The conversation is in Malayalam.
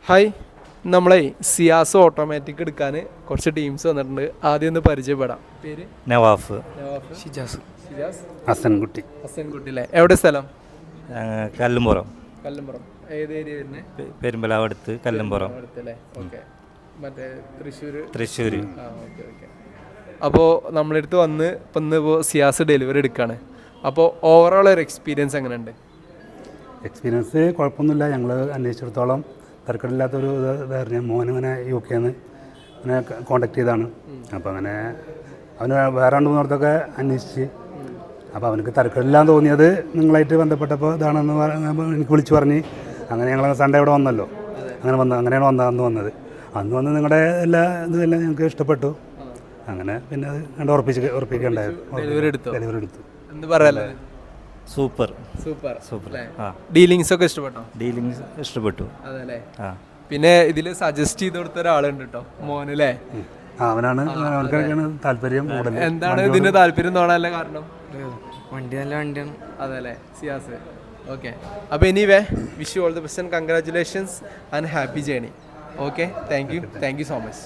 ഹായ്, നമ്മളെ സിയാസ് ഓട്ടോമാറ്റിക് എടുക്കാൻ കുറച്ച് ടീംസ് വന്നിട്ടുണ്ട്. ആദ്യം ഒന്ന് പരിചയപ്പെടാം. പേര് നവാഫ്, ഷിജാസ്, ഹസൻകുട്ടി, ഹസൻകുട്ടി അല്ലേ? എവിടെ സ്ഥലം? കല്ലുംപുറം, കല്ലുംപുറം. ഏത് ഏരിയ വരുന്നത്? പെരുമ്പലാവ് അടുത്ത് കല്ലുംപുറം, അടുത്തല്ലേ? ഓക്കെ. മറ്റേ തൃശ്ശൂർ. തൃശ്ശൂർ. Okay okay. അപ്പോൾ നമ്മളടുത്ത് വന്ന് ഇപ്പം ഇന്നിപ്പോൾ സിയാസ് ഡെലിവറി എടുക്കുകയാണ്. അപ്പോൾ ഓവറോൾ ഒരു എക്സ്പീരിയൻസ് എങ്ങനെയുണ്ട്? എക്സ്പീരിയൻസ് കുഴപ്പമൊന്നുമില്ല. ഞങ്ങൾ അന്വേഷിച്ചിടത്തോളം തരക്കേടില്ലാത്തൊരു ഇതായിരുന്നു. മോനിങ്ങനെ UK ന്ന് ഇങ്ങനെ കോണ്ടാക്ട് ചെയ്താണ്. അപ്പോൾ അങ്ങനെ അവന് വേറെ 2-3 അന്വേഷിച്ച്, അപ്പോൾ അവനക്ക് തരക്കേടില്ലാന്ന് തോന്നിയത് നിങ്ങളായിട്ട് ബന്ധപ്പെട്ടപ്പോൾ ഇതാണെന്ന് എനിക്ക് വിളിച്ചു പറഞ്ഞ്, അങ്ങനെ ഞങ്ങൾ സൺഡേ ഇവിടെ വന്നല്ലോ. അങ്ങനെയാണ് അന്ന് വന്ന് നിങ്ങളുടെ ഇതെല്ലാം ഞങ്ങൾക്ക് ഇഷ്ടപ്പെട്ടു. അങ്ങനെ പിന്നെ അത് കണ്ട് ഉറപ്പിക്കുകയുണ്ടായിരുന്നു. ഡെലിവറി എടുത്തു. എന്ത് പറയാലോ? സൂപ്പർ. ഡീലിങ്സ് ഒക്കെ ഇഷ്ടപ്പെട്ടോ? ഡീലിങ്സ് ഇഷ്ടപ്പെട്ടു. അതല്ലേ? പിന്നെ ഇതിൽ സജസ്റ്റ് ചെയ്ത് കൊടുത്ത ഒരാളുണ്ട് കേട്ടോ, മോനല്ലേ? അവനക്കാണ് താല്പര്യം. എന്താണ് ഇതിന് താല്പര്യം തോന്നാനുള്ള കാരണം? വണ്ടി നല്ല വണ്ടിയാണ്. അതല്ലേ സിയാസ്? ഓക്കെ. അപ്പോൾ anyway wish you all the best and congratulations and happy journey. Okay, thank you so much.